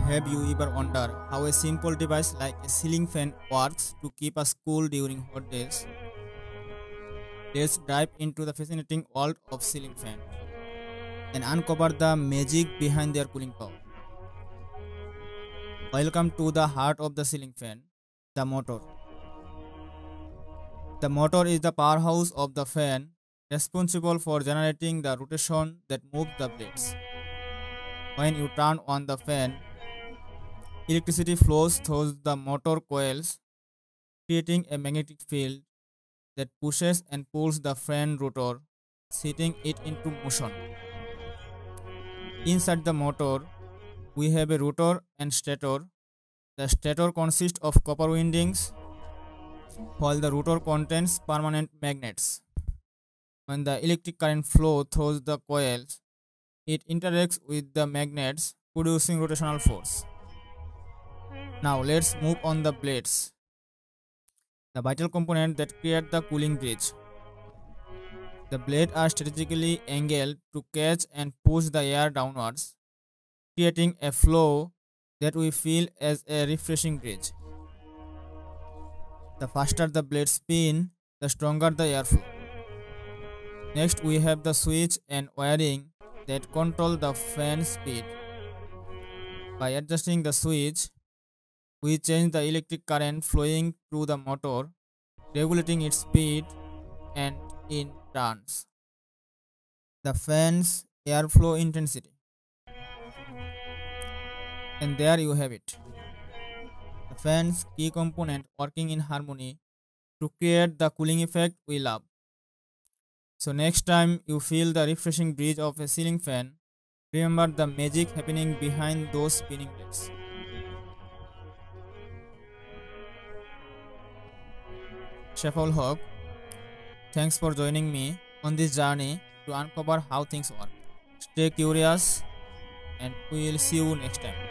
Have you ever wondered how a simple device like a ceiling fan works to keep us cool during hot days? Let's dive into the fascinating world of ceiling fan and uncover the magic behind their cooling power. Welcome to the heart of the ceiling fan, the motor. The motor is the powerhouse of the fan, responsible for generating the rotation that moves the blades. When you turn on the fan, electricity flows through the motor coils, creating a magnetic field that pushes and pulls the fan rotor, setting it into motion. Inside the motor, we have a rotor and stator. The stator consists of copper windings, while the rotor contains permanent magnets. When the electric current flows through the coils, it interacts with the magnets, producing rotational force. Now let's move on the blades, the vital component that create the cooling bridge. The blades are strategically angled to catch and push the air downwards, creating a flow that we feel as a refreshing breeze. The faster the blades spin, the stronger the airflow. Next, we have the switch and wiring that control the fan speed. By adjusting the switch, we change the electric current flowing through the motor, regulating its speed and in turns the fan's airflow intensity. And there you have it, the fan's key component working in harmony to create the cooling effect we love. So next time you feel the refreshing breeze of a ceiling fan, remember the magic happening behind those spinning blades. Shafaul Haque, thanks for joining me on this journey to uncover how things work. Stay curious and we will see you next time.